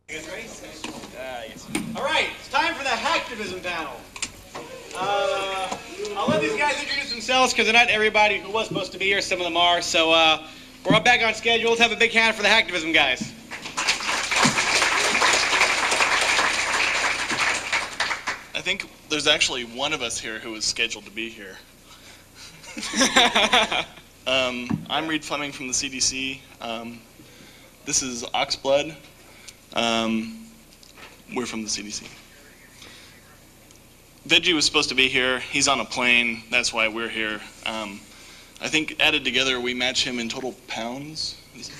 You guys ready? Yes. All right, it's time for the Hacktivism panel. I'll let these guys introduce themselves because they're not everybody who was supposed to be here. Some of them are. So we're all back on schedule. Let's have a big hand for the Hacktivism guys. I think there's actually one of us here who was scheduled to be here. I'm Reed Fleming from the CDC. This is Oxblood. We're from the CDC. Veggie was supposed to be here. He's on a plane. That's why we're here. I think added together, we match him in total pounds.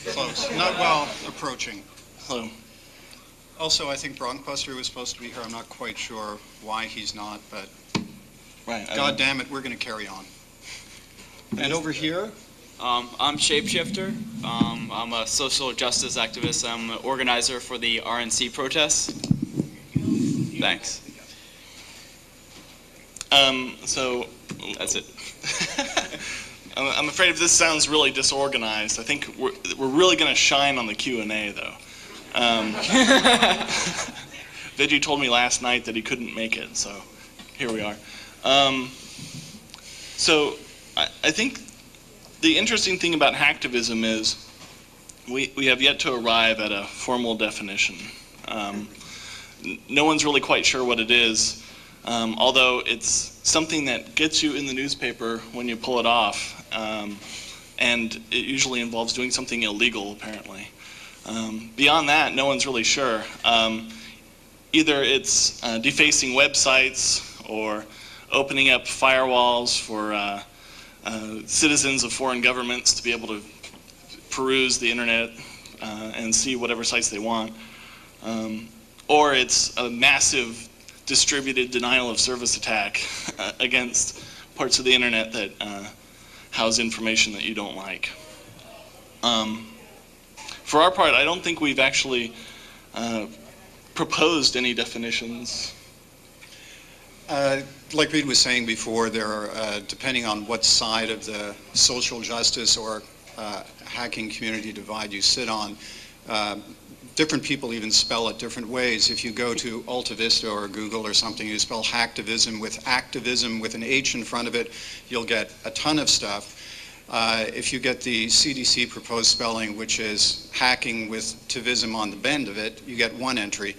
Close. Not well, approaching. Hello. Also, I think Bronkbuster was supposed to be here. I'm not quite sure why he's not, but Right. God damn it, we're going to carry on. And over here, I'm Shapeshifter. I'm a social justice activist. I'm an organizer for the RNC protests. Thanks. So That's it. I'm afraid if this sounds really disorganized, I think we're really going to shine on the Q&A though. Veggie told me last night that he couldn't make it, so here we are. So I think the interesting thing about hacktivism is we have yet to arrive at a formal definition. No one's really quite sure what it is, although it's something that gets you in the newspaper when you pull it off, and it usually involves doing something illegal, apparently. Beyond that, no one's really sure. Either it's defacing websites or opening up firewalls for citizens of foreign governments to be able to peruse the internet and see whatever sites they want. Or it's a massive distributed denial of service attack against parts of the internet that house information that you don't like. For our part, I don't think we've actually proposed any definitions. like Reed was saying before, there are, depending on what side of the social justice or hacking community divide you sit on, different people even spell it different ways. If you go to Alta Vista or Google or something, you spell hacktivism with activism with an H in front of it, you'll get a ton of stuff. If you get the CDC proposed spelling, which is hacking with tivism on the bend of it, you get one entry.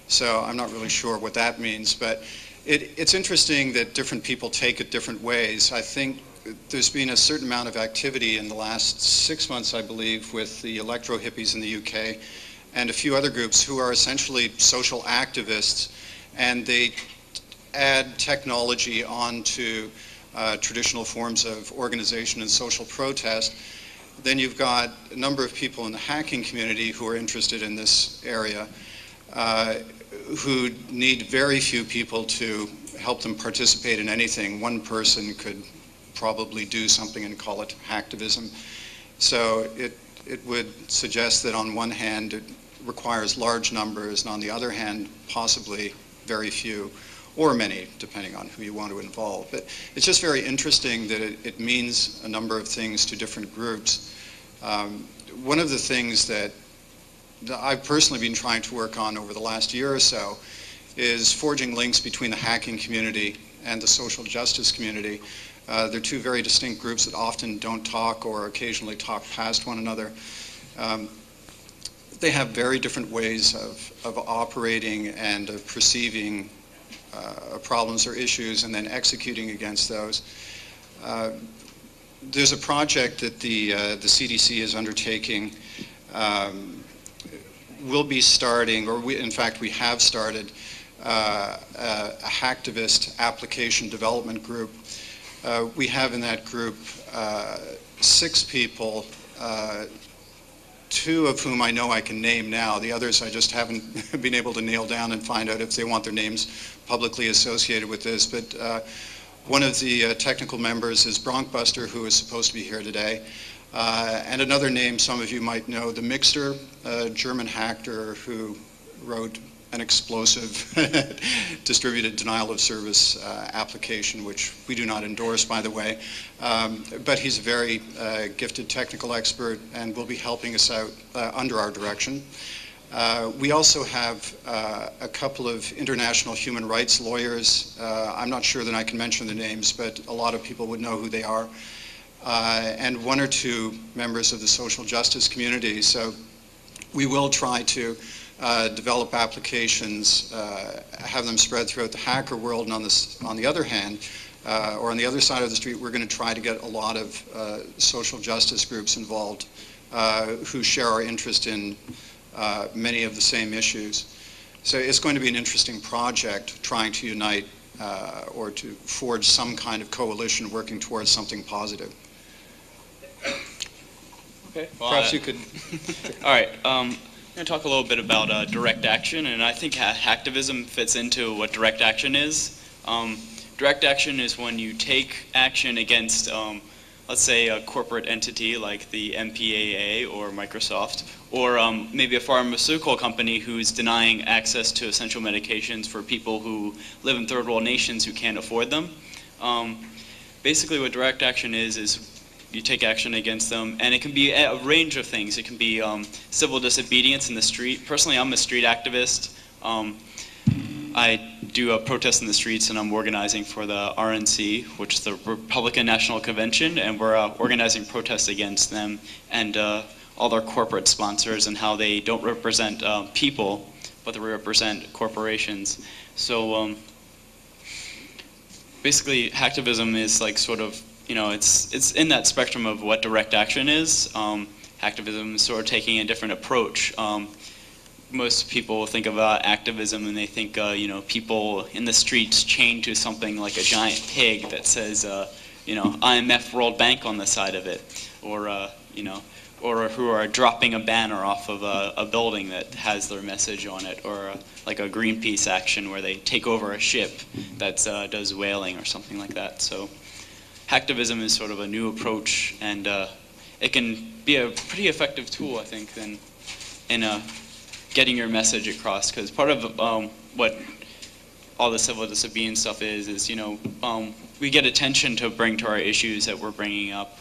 So I'm not really sure what that means, but it's interesting that different people take it different ways. I think there's been a certain amount of activity in the last 6 months, I believe, with the electro hippies in the UK and a few other groups who are essentially social activists, and they add technology onto traditional forms of organization and social protest. Then you've got a number of people in the hacking community who are interested in this area, who need very few people to help them participate in anything. One person could probably do something and call it hacktivism. So it would suggest that on one hand it requires large numbers, and on the other hand possibly very few, or many, depending on who you want to involve. But it's just very interesting that it means a number of things to different groups. One of the things that I've personally been trying to work on over the last year or so is forging links between the hacking community and the social justice community. They're two very distinct groups that often don't talk or occasionally talk past one another. They have very different ways of operating and of perceiving problems or issues and then executing against those. There's a project that the CDC is undertaking. We'll be starting, or in fact we have started, a hacktivist application development group. We have in that group 6 people, 2 of whom I know I can name now. The others I just haven't been able to nail down and find out if they want their names publicly associated with this. But one of the technical members is Bronkbuster, who is supposed to be here today. And another name some of you might know, the Mixter, a German hacker who wrote an explosive distributed denial of service application, which we do not endorse, by the way. But he's a very gifted technical expert and will be helping us out under our direction. We also have a couple of international human rights lawyers. I'm not sure that I can mention the names, but a lot of people would know who they are. And one or two members of the social justice community. So we will try to develop applications, have them spread throughout the hacker world, and on the other hand, or on the other side of the street, we're going to try to get a lot of social justice groups involved who share our interest in many of the same issues. So it's going to be an interesting project trying to unite or to forge some kind of coalition working towards something positive. Okay. Well, Perhaps you could... All right. I'm going to talk a little bit about direct action, and I think hacktivism fits into what direct action is. Direct action is when you take action against, let's say, a corporate entity like the MPAA or Microsoft, or maybe a pharmaceutical company who's denying access to essential medications for people who live in third world nations who can't afford them. Basically what direct action is you take action against them, and it can be a range of things. It can be civil disobedience in the street. Personally, I'm a street activist. I do a protest in the streets, and I'm organizing for the RNC, which is the Republican National Convention, and we're organizing protests against them and all their corporate sponsors and how they don't represent people, but they represent corporations. So basically, hacktivism is like sort of, you know, it's in that spectrum of what direct action is. Hacktivism is sort of taking a different approach. Most people think about activism and they think, you know, people in the streets chained to something like a giant pig that says, you know, IMF World Bank on the side of it, or you know, or who are dropping a banner off of a building that has their message on it, or like a Greenpeace action where they take over a ship that does whaling or something like that. So hacktivism is sort of a new approach, and it can be a pretty effective tool, I think, in getting your message across, because part of what all the civil disobedience stuff is, you know, we get attention to bring to our issues that we're bringing up.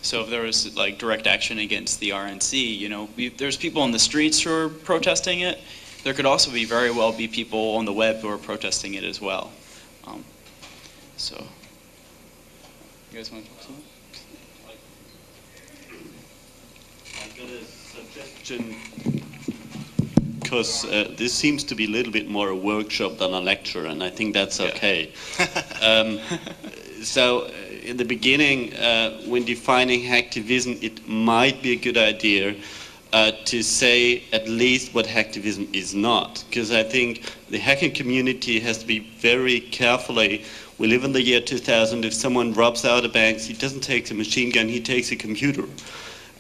So if there was like direct action against the RNC, you know, there's people on the streets who are protesting it. There could also very well be people on the web who are protesting it as well. So, you guys want to talk something? I've got a suggestion, because this seems to be a little bit more a workshop than a lecture, and I think that's okay. So in the beginning, when defining hacktivism, it might be a good idea to say at least what hacktivism is not, because I think the hacking community has to be very carefully. We live in the year 2000. If someone robs out a bank, he doesn't take a machine gun, he takes a computer.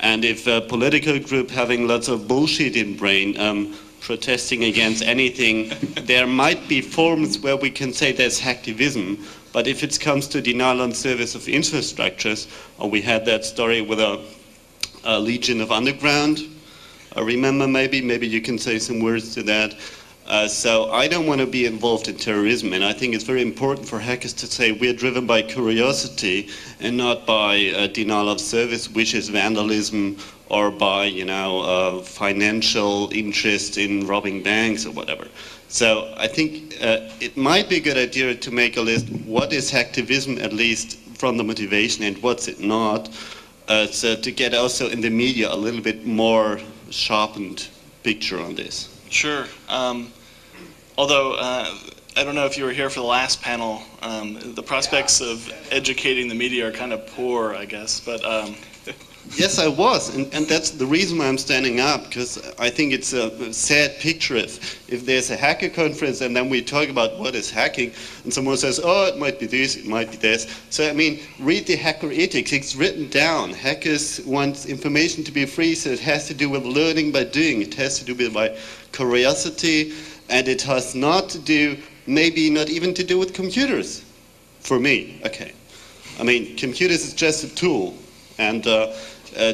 And if a political group having lots of bullshit in brain, protesting against anything, there might be forms where we can say there's hacktivism. But if it comes to denial on service of infrastructures, or we had that story with a Legion of Underground, I remember maybe you can say some words to that. So I don't want to be involved in terrorism, and I think it's very important for hackers to say we're driven by curiosity and not by denial of service, which is vandalism, or by, you know, financial interest in robbing banks or whatever. So I think it might be a good idea to make a list. What is hacktivism, at least from the motivation, and what's it not? So to get also in the media a little bit more sharpened picture on this. Sure. Although, I don't know if you were here for the last panel, the prospects of educating the media are kind of poor, I guess, but... Yes, I was, and that's the reason why I'm standing up, because I think it's a sad picture if there's a hacker conference and then we talk about what is hacking, and someone says, oh, it might be this, it might be this. So, I mean, read the hacker ethics, it's written down. Hackers want information to be free, so it has to do with learning by doing, it has to do with by curiosity, and it has not to do, maybe not even to do with computers, for me, okay. I mean, computers is just a tool, and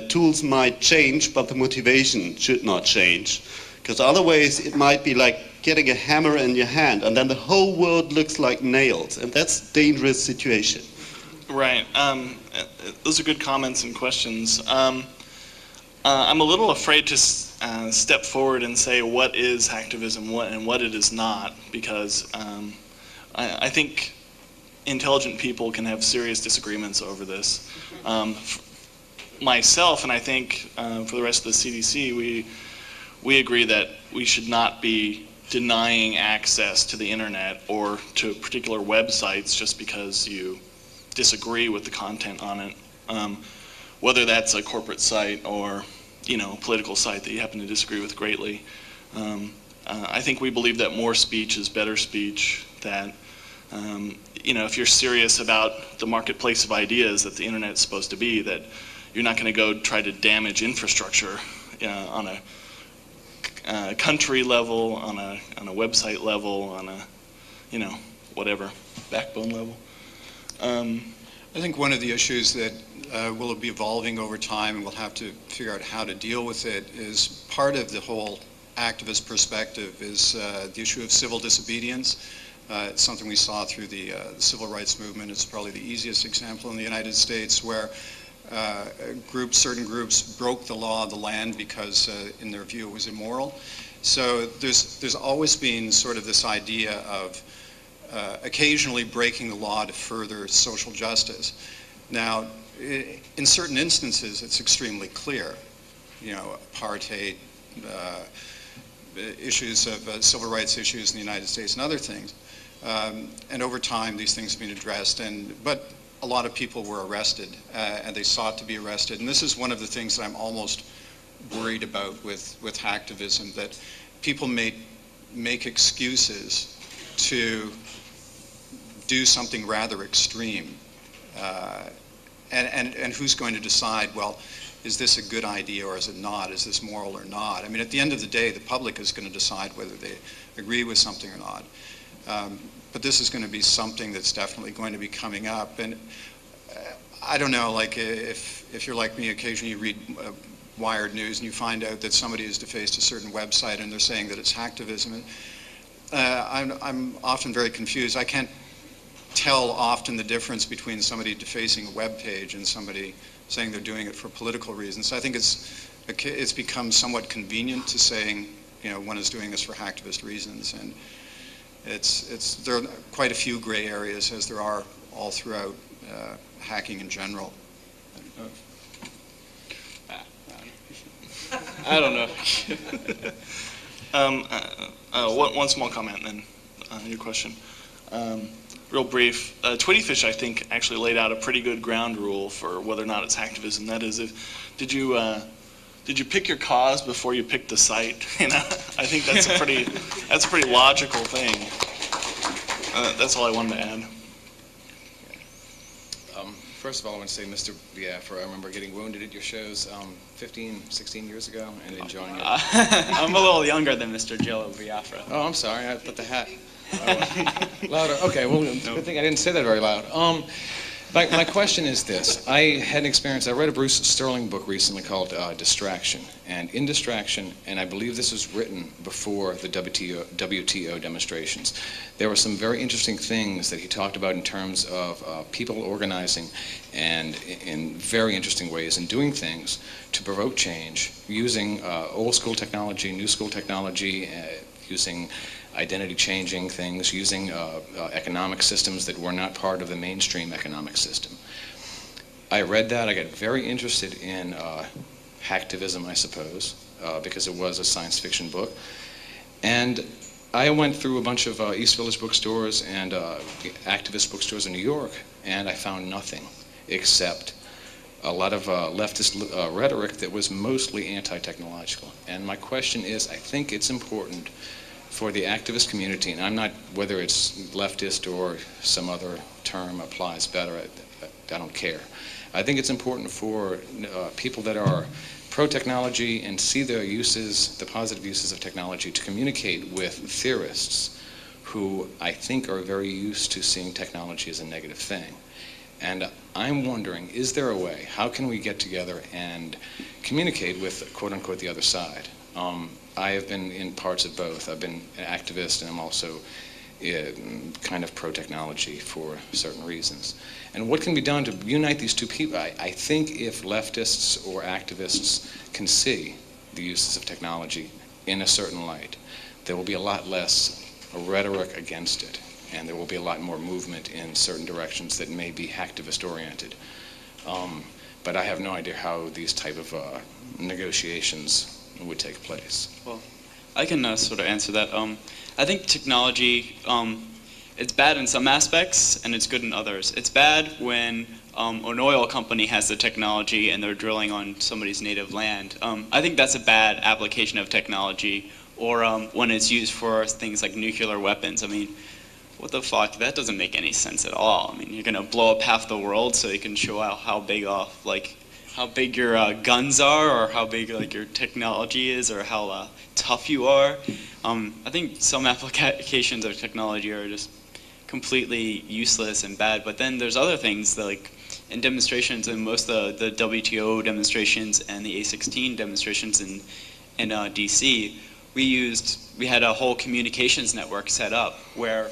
tools might change, but the motivation should not change. Because otherwise it might be like getting a hammer in your hand and then the whole world looks like nails, and that's a dangerous situation. Right. Those are good comments and questions. I'm a little afraid to step forward and say what is hacktivism and what it is not, because I think intelligent people can have serious disagreements over this. Myself, and I think for the rest of the CDC, we agree that we should not be denying access to the internet or to particular websites just because you disagree with the content on it, whether that's a corporate site or political site that you happen to disagree with greatly. I think we believe that more speech is better speech, that if you're serious about the marketplace of ideas that the internet is supposed to be, that you're not going to go try to damage infrastructure on a country level, on a website level, on a whatever backbone level. I think one of the issues that will be evolving over time, and we'll have to figure out how to deal with it, is part of the whole activist perspective is the issue of civil disobedience. It's something we saw through the civil rights movement. It's probably the easiest example in the United States, where certain groups broke the law of the land because, in their view, it was immoral. So there's always been sort of this idea of occasionally breaking the law to further social justice. Now, in certain instances, it's extremely clear. Apartheid, issues of civil rights issues in the United States, and other things. And over time, these things have been addressed. But a lot of people were arrested, and they sought to be arrested. And this is one of the things that I'm almost worried about with hacktivism, that people make excuses to do something rather extreme. And who's going to decide, well, is this a good idea or is it not? Is this moral or not? I mean, at the end of the day, the public is going to decide whether they agree with something or not. But this is going to be something that's definitely going to be coming up. And I don't know, like if you're like me, occasionally you read Wired News and you find out that somebody has defaced a certain website and they're saying that it's hacktivism. I'm often very confused. I can't tell often the difference between somebody defacing a web page and somebody saying they're doing it for political reasons. So I think it's become somewhat convenient to saying, one is doing this for hacktivist reasons, and there are quite a few gray areas, as there are all throughout hacking in general. I don't know. One small comment, and then your question. Real brief. Twittyfish, I think, actually laid out a pretty good ground rule for whether or not it's hacktivism. That is, did you pick your cause before you picked the site? I think that's a pretty logical thing. That's all I wanted to add. First of all, I want to say, Mr. Biafra, I remember getting wounded at your shows 15, 16 years ago and enjoying it. I'm a little younger than Mr. Jello Biafra. Oh, I'm sorry. I put the hat. Louder. Okay, well, good thing I didn't say that very loud. My question is this. I had an experience, I read a Bruce Sterling book recently called Distraction. And in Distraction, and I believe this was written before the WTO demonstrations, there were some very interesting things that he talked about in terms of people organizing and in very interesting ways and doing things to provoke change using old school technology, new school technology, using identity changing things, using economic systems that were not part of the mainstream economic system. I read that, I got very interested in hacktivism, I suppose, because it was a science fiction book. And I went through a bunch of East Village bookstores and activist bookstores in New York, and I found nothing except a lot of leftist rhetoric that was mostly anti-technological. And my question is, I think it's important for the activist community, and I'm not, whether it's leftist or some other term applies better, I don't care. I think it's important for people that are pro-technology and see the uses, the positive uses of technology, to communicate with theorists who I think are very used to seeing technology as a negative thing. And I'm wondering, is there a way, how can we get together and communicate with, quote-unquote, the other side? I have been in parts of both. I've been an activist, and I'm also kind of pro-technology for certain reasons. And what can be done to unite these two people? I think if leftists or activists can see the uses of technology in a certain light, there will be a lot less rhetoric against it, and there will be a lot more movement in certain directions that may be hacktivist-oriented. But I have no idea how these type of negotiations would take place. Well, I can sort of answer that. I think technology, it's bad in some aspects and it's good in others. It's bad when an oil company has the technology and they're drilling on somebody's native land. I think that's a bad application of technology, or when it's used for things like nuclear weapons. I mean, what the fuck? That doesn't make any sense at all. I mean, you're gonna blow up half the world so you can show out how big how big your guns are, or how big like your technology is, or how tough you are. I think some applications of technology are just completely useless and bad. But then there's other things that, like in demonstrations, and most of the WTO demonstrations and the A16 demonstrations in DC, we had a whole communications network set up where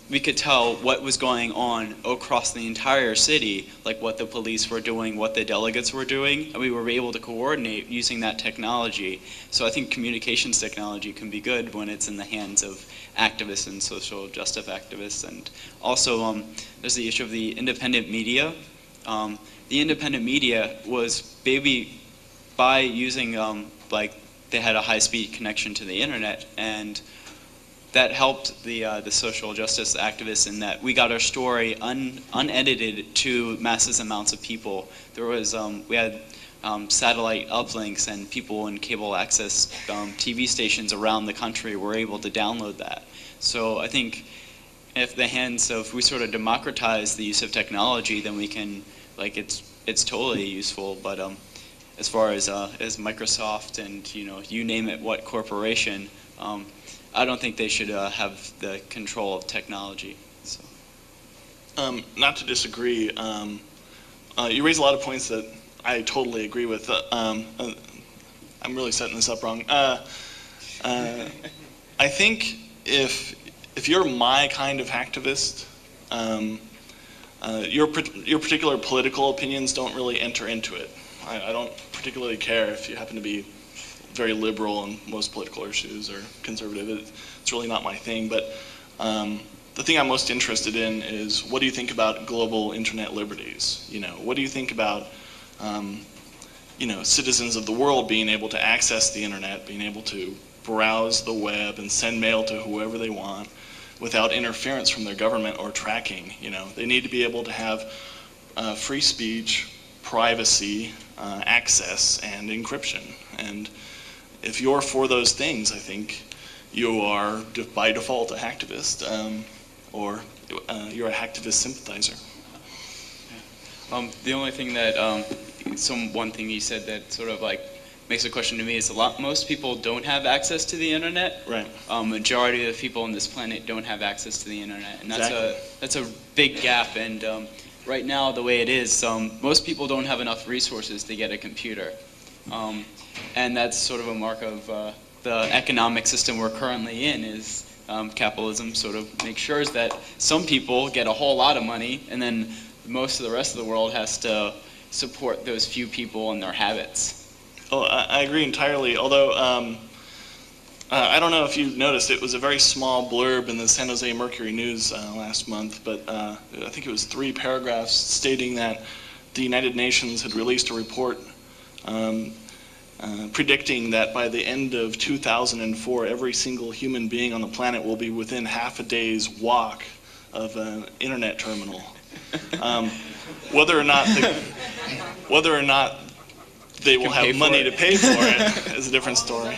we could tell what was going on across the entire city, like what the police were doing, what the delegates were doing, and we were able to coordinate using that technology. So I think communications technology can be good when it's in the hands of activists and social justice activists. And also there's the issue of the independent media. The independent media was maybe by using like they had a high-speed connection to the internet, and that helped the social justice activists in that we got our story unedited to massive amounts of people. There was we had satellite uplinks, and people in cable access TV stations around the country were able to download that. So I think if we sort of democratize the use of technology, then we can, like, it's totally useful. But as far as Microsoft and you name it, what corporation, I don't think they should have the control of technology. So. Not to disagree, you raise a lot of points that I totally agree with. I'm really setting this up wrong. I think if you're my kind of hacktivist, your particular political opinions don't really enter into it. I don't particularly care if you happen to be very liberal on most political issues or conservative. It's really not my thing. But the thing I'm most interested in is, what do you think about global internet liberties? What do you think about citizens of the world being able to access the internet, being able to browse the web and send mail to whoever they want without interference from their government or tracking? They need to be able to have free speech, privacy, access, and encryption. And if you're for those things, I think you are by default a hacktivist, or you're a hacktivist sympathizer. The only thing that one thing you said that sort of like makes a question to me is most people don't have access to the internet. Right. Majority of the people on this planet don't have access to the internet, and that's a big gap. And right now, the way it is, most people don't have enough resources to get a computer. And that's sort of a mark of the economic system we're currently in, is capitalism sort of makes sure that some people get a whole lot of money, and then most of the rest of the world has to support those few people and their habits. Oh, I agree entirely, although I don't know if you've noticed, it was a very small blurb in the San Jose Mercury News last month, but I think it was 3 paragraphs stating that the United Nations had released a report predicting that by the end of 2004, every single human being on the planet will be within half a day's walk of an internet terminal. Whether or not they will have money to pay for it is a different story.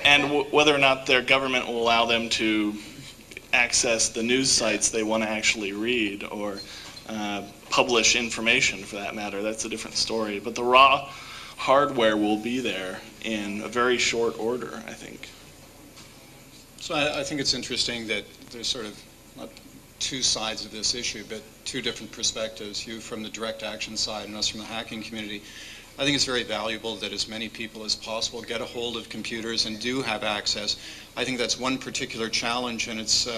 And whether or not their government will allow them to access the news sites they want to actually read, or publish information for that matter, that's a different story. But the raw hardware will be there in a very short order, I think. So I think it's interesting that there's sort of not 2 sides of this issue, but 2 different perspectives, you from the direct action side and us from the hacking community. I think it's very valuable that as many people as possible get a hold of computers and do have access. I think that's one particular challenge, and it's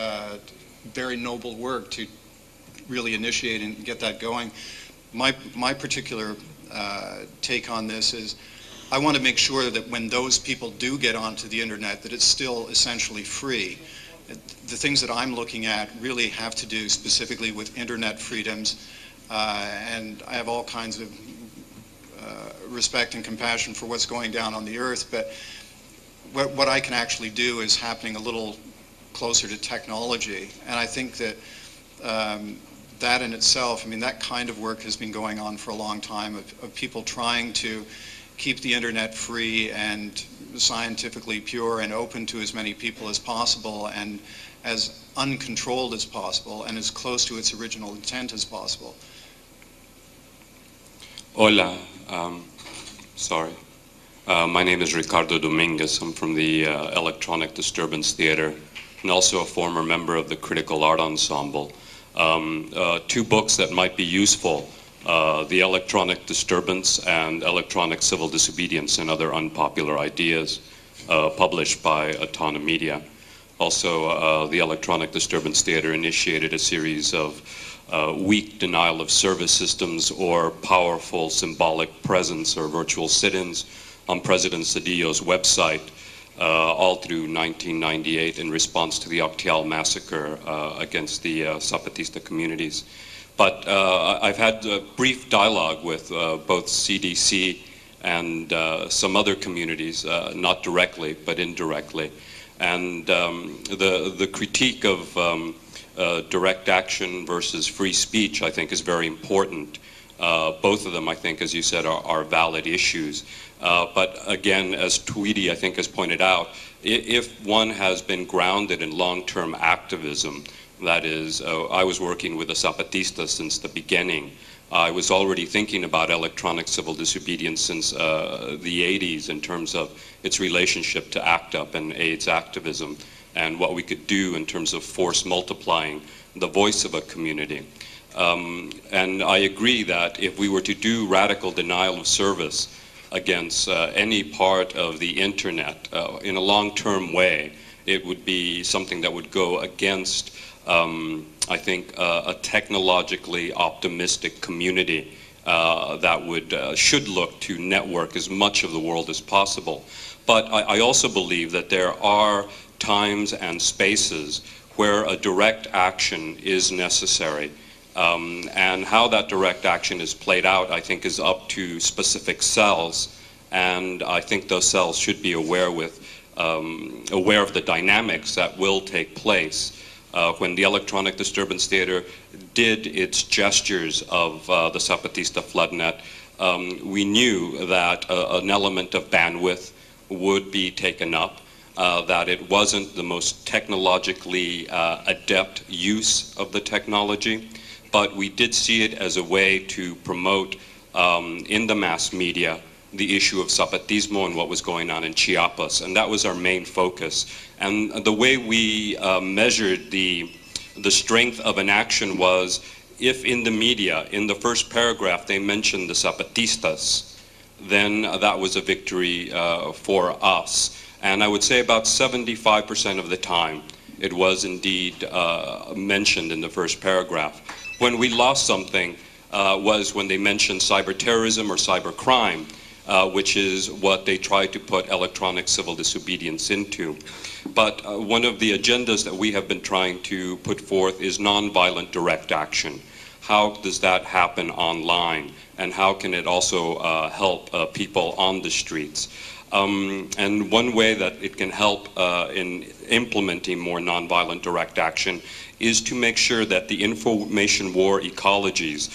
very noble work to really initiate and get that going. My particular take on this is I want to make sure that when those people do get onto the internet that it's still essentially free. The things that I'm looking at really have to do specifically with internet freedoms, and I have all kinds of respect and compassion for what's going down on the earth, but what I can actually do is happening a little closer to technology, and I think that that in itself, I mean, that kind of work has been going on for a long time of people trying to keep the internet free and scientifically pure and open to as many people as possible and as uncontrolled as possible and as close to its original intent as possible. Hola, sorry. My name is Ricardo Dominguez. I'm from the Electronic Disturbance Theater and also a former member of the Critical Art Ensemble. Two books that might be useful, The Electronic Disturbance and Electronic Civil Disobedience and Other Unpopular Ideas, published by Autonom Media. Also, the Electronic Disturbance Theater initiated a series of weak denial of service systems or powerful symbolic presence or virtual sit-ins on President Cedillo's website all through 1998 in response to the Octial massacre against the Zapatista communities. But I've had a brief dialogue with both CDC and some other communities, not directly, but indirectly. And the critique of direct action versus free speech, I think, is very important. Both of them, I think, as you said, are valid issues. But again, as Tweedy, I think, has pointed out, if one has been grounded in long-term activism, that is, I was working with the Zapatistas since the beginning. I was already thinking about electronic civil disobedience since the 80s in terms of its relationship to ACT UP and AIDS activism and what we could do in terms of force multiplying the voice of a community. And I agree that if we were to do radical denial of service against any part of the internet in a long-term way, it would be something that would go against, I think, a technologically optimistic community that should look to network as much of the world as possible. But I also believe that there are times and spaces where a direct action is necessary. And how that direct action is played out, I think, is up to specific cells. And I think those cells should be aware of the dynamics that will take place. When the Electronic Disturbance Theater did its gestures of the Zapatista floodnet, we knew that an element of bandwidth would be taken up, that it wasn't the most technologically adept use of the technology, but we did see it as a way to promote in the mass media the issue of Zapatismo and what was going on in Chiapas, and that was our main focus. And the way we measured the strength of an action was if in the media, in the first paragraph, they mentioned the Zapatistas, then that was a victory for us. And I would say about 75% of the time it was indeed mentioned in the first paragraph. When we lost something was when they mentioned cyber terrorism or cyber crime, which is what they try to put electronic civil disobedience into. But one of the agendas that we have been trying to put forth is nonviolent direct action. How does that happen online? And how can it also help people on the streets? And one way that it can help in implementing more nonviolent direct action is to make sure that the information war ecologies,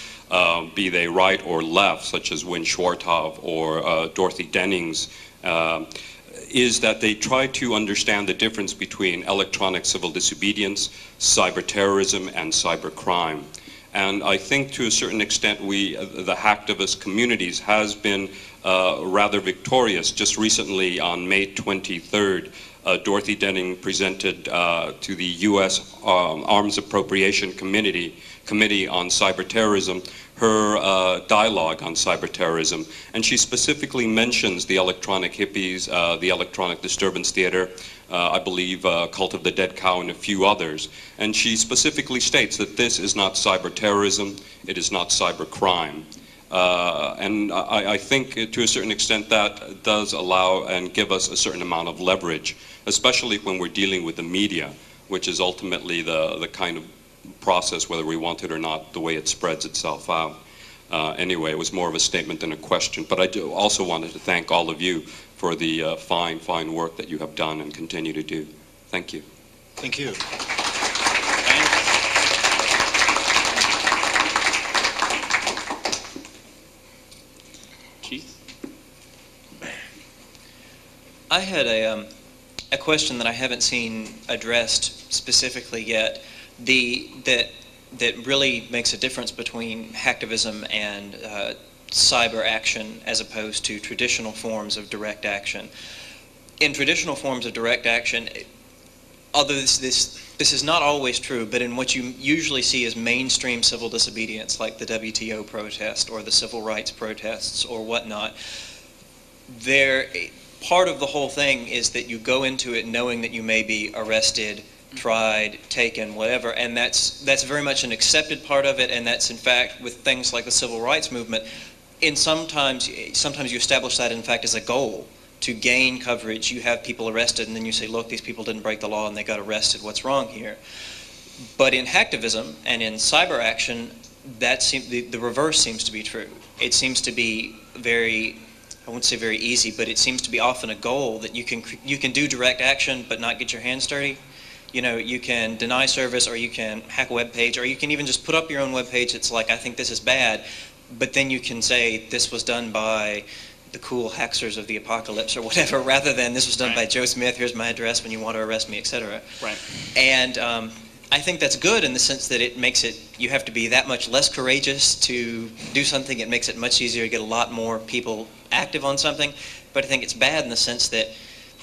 be they right or left, such as Win Schwarthoff or Dorothy Dennings, is that they try to understand the difference between electronic civil disobedience, cyber terrorism, and cyber crime. And I think to a certain extent the hacktivist communities has been rather victorious. Just recently on May 23rd, Dorothy Denning presented to the U.S. Arms Appropriation Committee on Cyber Terrorism her dialogue on cyber terrorism. And she specifically mentions the electronic hippies, the Electronic Disturbance Theater, I believe Cult of the Dead Cow, and a few others. And she specifically states that this is not cyber terrorism, it is not cyber crime. And I think to a certain extent that does allow and give us a certain amount of leverage, especially when we're dealing with the media, which is ultimately the kind of process, whether we want it or not, the way it spreads itself out. Anyway, it was more of a statement than a question. But I do also wanted to thank all of you for the fine work that you have done and continue to do. Thank you. Thank you. I had a question that I haven't seen addressed specifically yet, that really makes a difference between hacktivism and cyber action as opposed to traditional forms of direct action. In traditional forms of direct action, although this is not always true, but in what you usually see as mainstream civil disobedience, like the WTO protest or the civil rights protests or whatnot, part of the whole thing is that you go into it knowing that you may be arrested, tried, taken, whatever, and that's very much an accepted part of it, and that's in fact with things like the civil rights movement, sometimes you establish that in fact as a goal to gain coverage. You have people arrested and then you say, look, these people didn't break the law and they got arrested, what's wrong here? But in hacktivism and in cyber action, the reverse seems to be true. It seems to be I wouldn't say very easy, but it seems to be often a goal that you can do direct action but not get your hands dirty. You know, you can deny service, or you can hack a web page, or you can even just put up your own web page that's like, I think this is bad, but then you can say this was done by the cool hackers of the apocalypse or whatever, rather than this was done by Joe Smith, here's my address when you want to arrest me, etc. Right. And I think that's good in the sense that it makes it, you have to be that much less courageous to do something. It makes it much easier to get a lot more people active on something. But I think it's bad in the sense that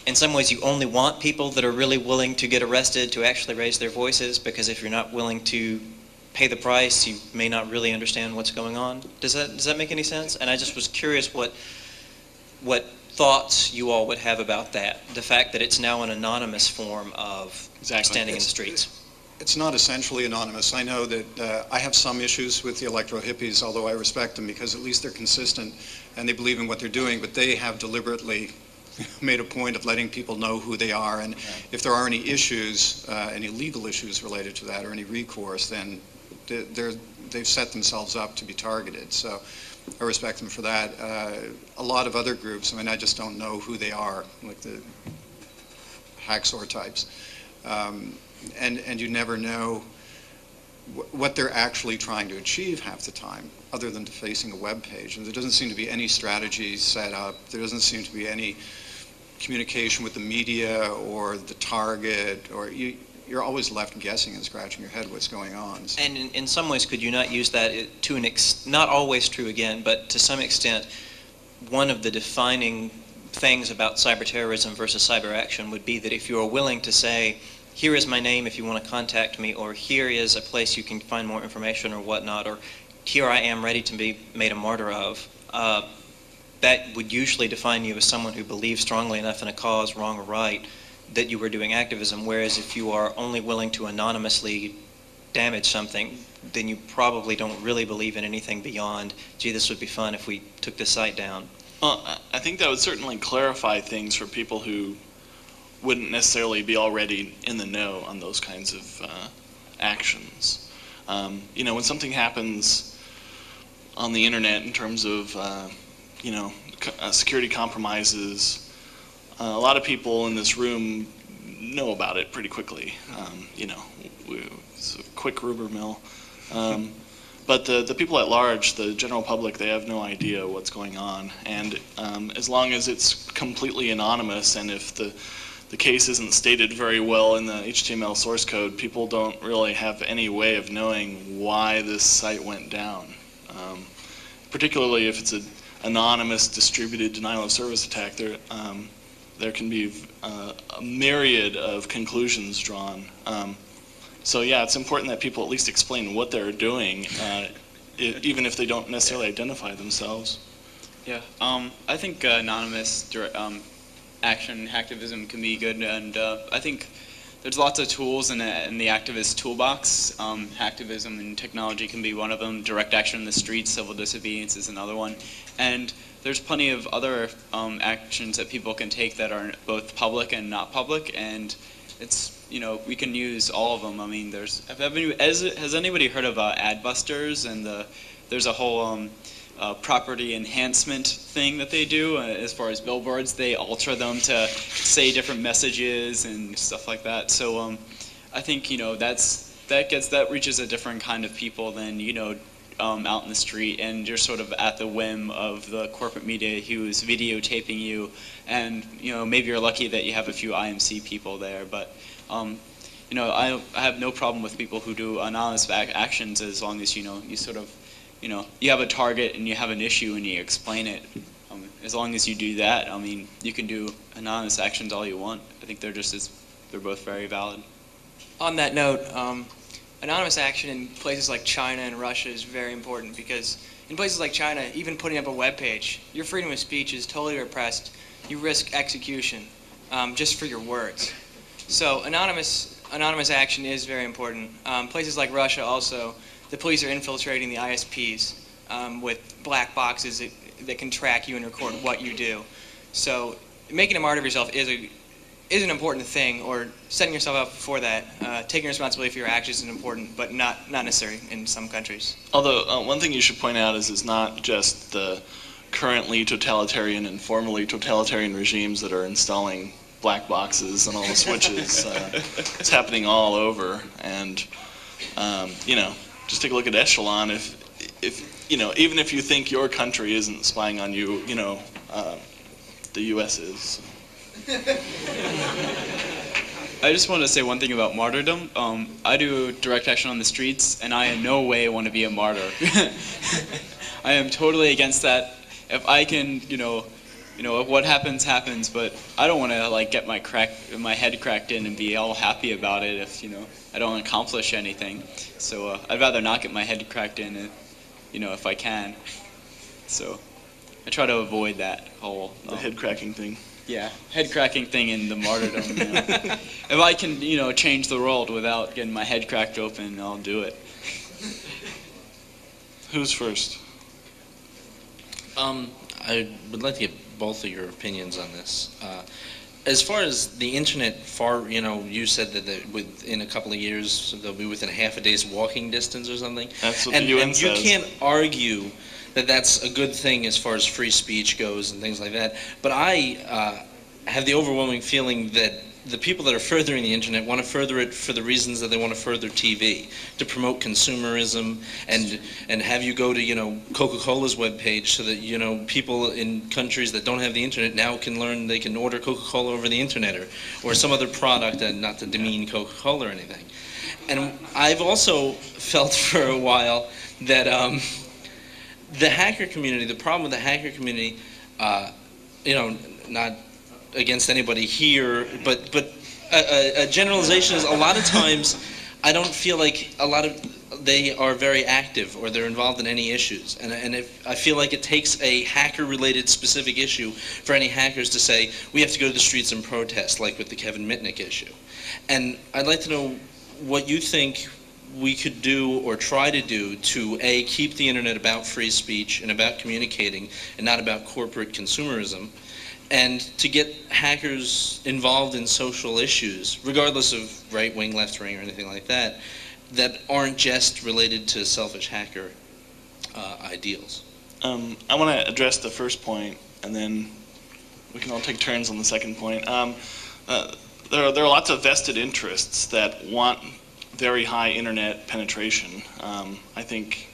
in some ways you only want people that are really willing to get arrested to actually raise their voices, because if you're not willing to pay the price, you may not really understand what's going on. Does that make any sense? And I just was curious what thoughts you all would have about that, the fact that it's now an anonymous form of standing in the streets. It's not essentially anonymous. I know that I have some issues with the electro-hippies, although I respect them because at least they're consistent and they believe in what they're doing, but they have deliberately made a point of letting people know who they are, and if there are any issues, any legal issues related to that or any recourse, then they've set themselves up to be targeted. So I respect them for that. A lot of other groups, I mean, I just don't know who they are, like the hacksaw types. And you never know what they're actually trying to achieve half the time, other than defacing a web page. And there doesn't seem to be any strategy set up. There doesn't seem to be any communication with the media or the target, or you're always left guessing and scratching your head what's going on. So. And in some ways, could you not use that to not always true again, but to some extent, one of the defining things about cyber terrorism versus cyber action would be that if you are willing to say, here is my name if you want to contact me, or here is a place you can find more information or whatnot, or here I am ready to be made a martyr of, that would usually define you as someone who believes strongly enough in a cause, wrong or right, that you were doing activism. Whereas if you are only willing to anonymously damage something, then you probably don't really believe in anything beyond, gee, this would be fun if we took this site down. Well, I think that would certainly clarify things for people who wouldn't necessarily be already in the know on those kinds of actions. You know, when something happens on the internet in terms of, you know, security compromises, a lot of people in this room know about it pretty quickly. You know, it's a quick rumor mill. But the people at large, the general public, they have no idea what's going on. And as long as it's completely anonymous, and if the case isn't stated very well in the HTML source code, people don't really have any way of knowing why this site went down. Particularly if it's an anonymous distributed denial of service attack, there can be a myriad of conclusions drawn. So yeah, it's important that people at least explain what they're doing, even if they don't necessarily identify themselves. Yeah, I think anonymous action, hacktivism can be good, and I think there's lots of tools in the activist toolbox. Hacktivism and technology can be one of them. Direct action in the streets, civil disobedience is another one. And there's plenty of other actions that people can take that are both public and not public, and it's, we can use all of them. I mean, has anybody heard of Adbusters? And there's a whole property enhancement thing that they do as far as billboards. They alter them to say different messages and stuff like that. So I think that reaches a different kind of people than out in the street, and you're sort of at the whim of the corporate media who's videotaping you, and maybe you're lucky that you have a few IMC people there, but I have no problem with people who do anonymous actions as long as you sort of you have a target and you have an issue and you explain it. As long as you do that, I mean, you can do anonymous actions all you want. I think they're both very valid. On that note, anonymous action in places like China and Russia is very important, because in places like China, even putting up a web page, your freedom of speech is totally repressed. You risk execution just for your words. So anonymous action is very important. Places like Russia also, the police are infiltrating the ISPs with black boxes that can track you and record what you do. So making a martyr of yourself is an important thing, or setting yourself up for that. Taking responsibility for your actions is important, but not necessary in some countries. Although one thing you should point out is it's not just the currently totalitarian and formerly totalitarian regimes that are installing black boxes and all the switches. It's happening all over, and just take a look at Echelon. If even if you think your country isn't spying on you, the U.S. is. I just want to say one thing about martyrdom. I do direct action on the streets, and I in no way want to be a martyr. I am totally against that. If I can, if what happens, happens, but I don't want to get my head cracked in and be all happy about it if I don't accomplish anything. So I'd rather not get my head cracked in, if I can. So I try to avoid that whole the head cracking thing. Yeah, head cracking thing in the martyrdom. If I can, change the world without getting my head cracked open, I'll do it. Who's first? I would like to get both of your opinions on this. As far as the internet, you said that within a couple of years they'll be within half a day's walking distance or something. That's what the UN says. And you can't argue that that's a good thing as far as free speech goes and things like that. But I have the overwhelming feeling that the people that are furthering the internet want to further it for the reasons that they want to further TV, to promote consumerism and have you go to Coca-Cola's webpage so that people in countries that don't have the internet now can learn they can order Coca-Cola over the internet or some other product, and not to demean Coca-Cola or anything. And I've also felt for a while that the hacker community, the problem with the hacker community, not against anybody here, but a generalization is a lot of times I don't feel like they are very active or they're involved in any issues. And I feel like it takes a hacker-related specific issue for any hackers to say, we have to go to the streets and protest, like with the Kevin Mitnick issue. And I'd like to know what you think we could do or try to do to, A, keep the internet about free speech and about communicating and not about corporate consumerism, and to get hackers involved in social issues, regardless of right-wing, left-wing, or anything like that, that aren't just related to selfish hacker ideals. I want to address the first point, and then we can all take turns on the second point. There are lots of vested interests that want very high internet penetration. I think,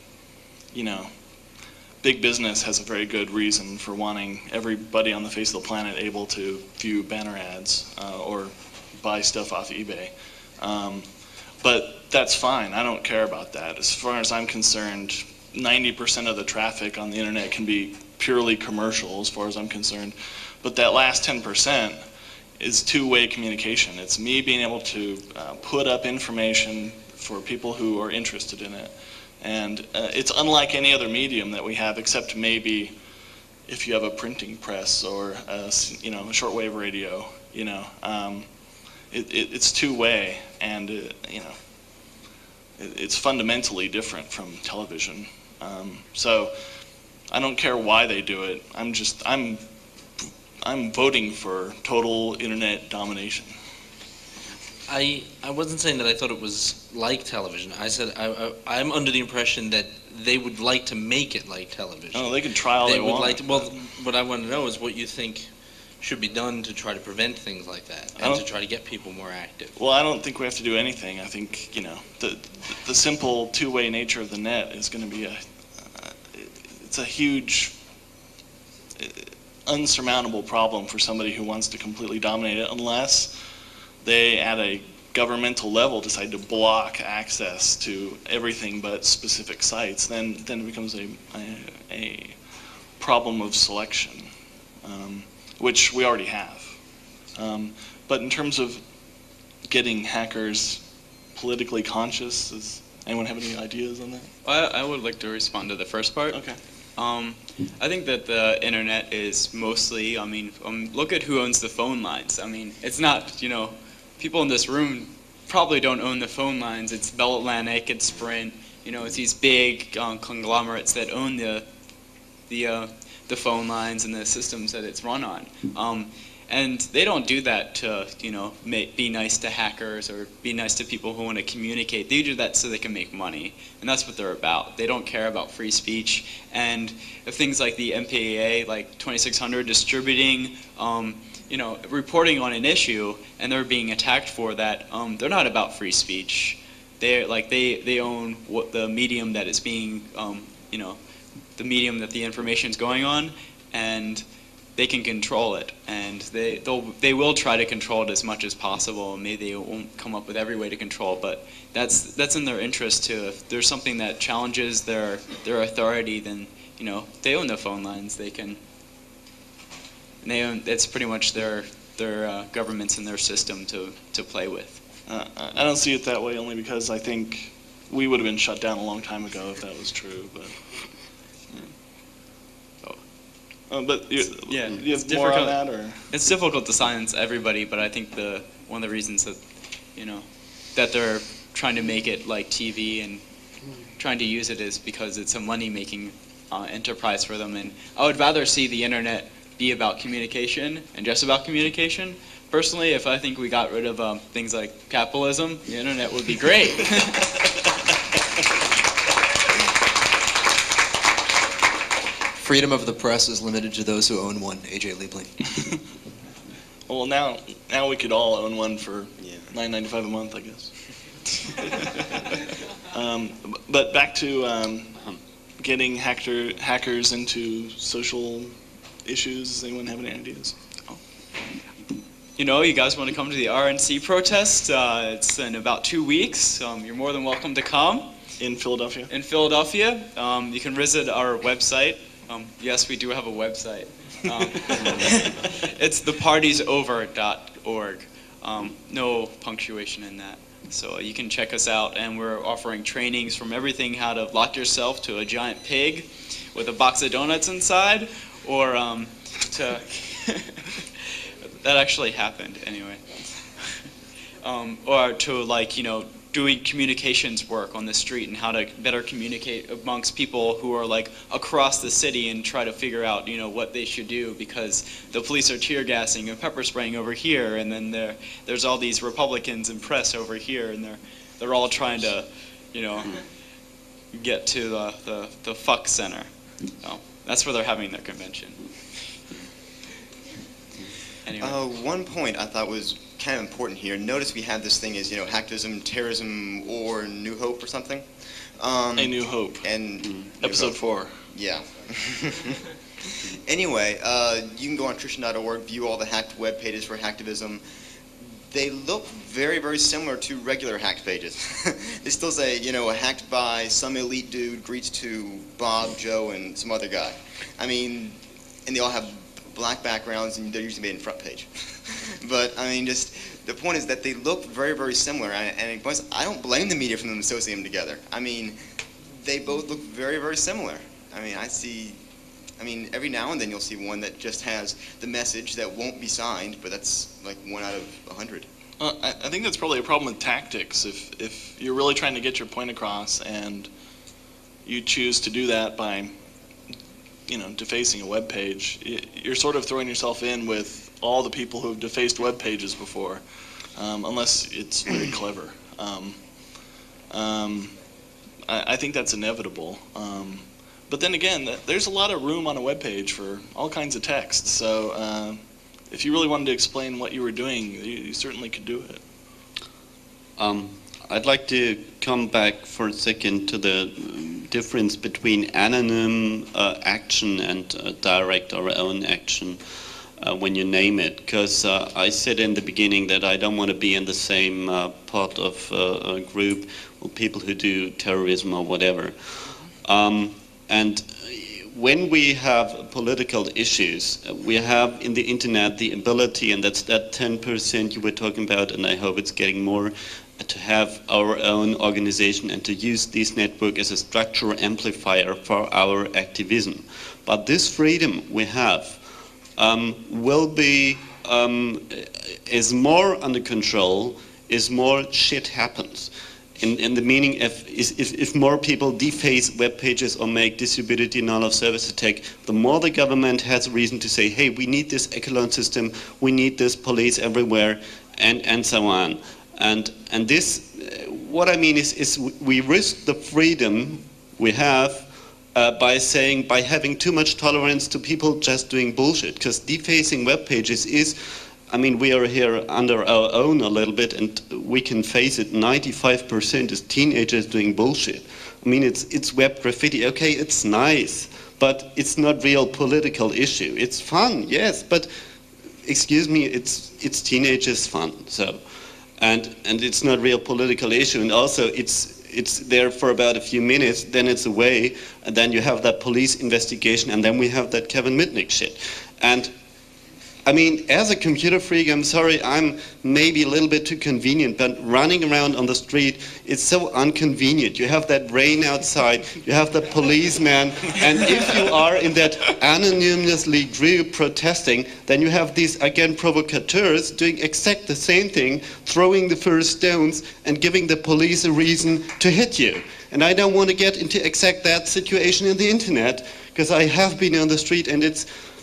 big business has a very good reason for wanting everybody on the face of the planet able to view banner ads or buy stuff off eBay. But that's fine. I don't care about that. As far as I'm concerned, 90% of the traffic on the internet can be purely commercial, as far as I'm concerned. But that last 10% is two-way communication. It's me being able to put up information for people who are interested in it. And it's unlike any other medium that we have, except maybe if you have a printing press or a shortwave radio. it's two-way, and it's fundamentally different from television. So I don't care why they do it. I'm voting for total internet domination. I wasn't saying that I thought it was like television. I said I'm under the impression that they would like to make it like television. Oh, they can try all they would want. like to, well, what I want to know is what you think should be done to try to prevent things like that and to try to get people more active. Well, I don't think we have to do anything. I think the simple two-way nature of the net is going to be it's a huge unsurmountable problem for somebody who wants to completely dominate it, unless they at a governmental level decide to block access to everything but specific sites. Then it becomes a problem of selection, which we already have. But in terms of getting hackers politically conscious, does anyone have any ideas on that? I would like to respond to the first part. Okay. I think that the internet is mostly, look at who owns the phone lines. It's not, people in this room probably don't own the phone lines. It's Bell Atlantic, it's Sprint, it's these big conglomerates that own the phone lines and the systems that it's run on. And they don't do that to, be nice to hackers or be nice to people who want to communicate. They do that so they can make money, and that's what they're about. They don't care about free speech. And if things like the MPAA, like 2600, distributing, reporting on an issue, and they're being attacked for that, they're not about free speech. They own what the medium that is being, the medium that the information is going on, and they can control it, and they will try to control it as much as possible. Maybe they won't come up with every way to control it, but that's in their interest too. If there's something that challenges their authority, then they own the phone lines. They can. And they own. It's pretty much their governments and their system to play with. I don't see it that way, only because I think we would have been shut down a long time ago if that was true. But. But you have more on that, or? It's difficult to silence everybody, but I think one of the reasons that that they're trying to make it like TV and trying to use it is because it's a money-making enterprise for them. And I would rather see the internet be about communication and just about communication. Personally, if I think we got rid of things like capitalism, the internet would be great. Freedom of the press is limited to those who own one. AJ Liebling. Well, now we could all own one for $9.95 a month, I guess. But back to getting hackers into social issues. Does anyone have any ideas? You guys want to come to the RNC protest? It's in about 2 weeks. You're more than welcome to come. In Philadelphia? In Philadelphia. You can visit our website. Yes, we do have a website. It's thepartiesover.org. No punctuation in that. So you can check us out, and we're offering trainings from everything how to lock yourself to a giant pig with a box of donuts inside, or to... that actually happened, anyway. Or to, doing communications work on the street and how to better communicate amongst people who are across the city and try to figure out what they should do, because the police are tear gassing and pepper spraying over here, and then there's all these Republicans and press over here, and they're all trying to get to the fuck center. So that's where they're having their convention. Anyway. One point I thought was kind of important here. Notice we have this thing as Hacktivism, Terrorism, or New Hope or something. A New Hope. And Episode 4. Yeah. Anyway, you can go on Christian.org, view all the hacked web pages for Hacktivism. They look very, very similar to regular hacked pages. They still say, hacked by some elite dude, greets to Bob, Joe, and some other guy. And they all have black backgrounds, and they're usually made in front page. But just the point is that they look very, very similar, and I don't blame the media for them associating them together. They both look very, very similar. Every now and then you'll see one that just has the message that won't be signed, but that's like 1 out of 100. I think that's probably a problem with tactics. If you're really trying to get your point across and you choose to do that by, defacing a web page, you're sort of throwing yourself in with all the people who have defaced web pages before, unless it's very clever. I think that's inevitable. But then again, there's a lot of room on a web page for all kinds of text. So if you really wanted to explain what you were doing, you certainly could do it. I'd like to come back for a second to the difference between anonym action and direct or own action when you name it. Because I said in the beginning that I don't want to be in the same part of a group with people who do terrorism or whatever. And when we have political issues, we have in the internet the ability, and that's that 10% you were talking about, and I hope it's getting more, to have our own organization and to use this network as a structural amplifier for our activism. But this freedom we have will be, is more under control, is more shit happens. In the meaning, if more people deface web pages or make distributed denial of service attack, the more the government has reason to say, hey, we need this echelon system, we need this police everywhere, and so on. And this, what I mean is we risk the freedom we have by having too much tolerance to people just doing bullshit. Because defacing web pages is, I mean, we are here under our own a little bit, and we can face it. 95% is teenagers doing bullshit. I mean, it's web graffiti. Okay, it's nice, but it's not real political issue. It's fun, yes, but excuse me, it's teenagers' fun. So, and it's not real political issue. And also, it's there for about a few minutes, then it's away, and then you have that police investigation, and then we have that Kevin Mitnick shit. And I mean, as a computer freak, I'm sorry, I'm maybe a little bit too convenient, but running around on the street, it's so inconvenient. You have that rain outside, you have the policeman, and if you are in that anonymously group protesting, then you have these, again, provocateurs doing exact the same thing, throwing the first stones and giving the police a reason to hit you. And I don't want to get into exact that situation in the internet, because I have been on the street, and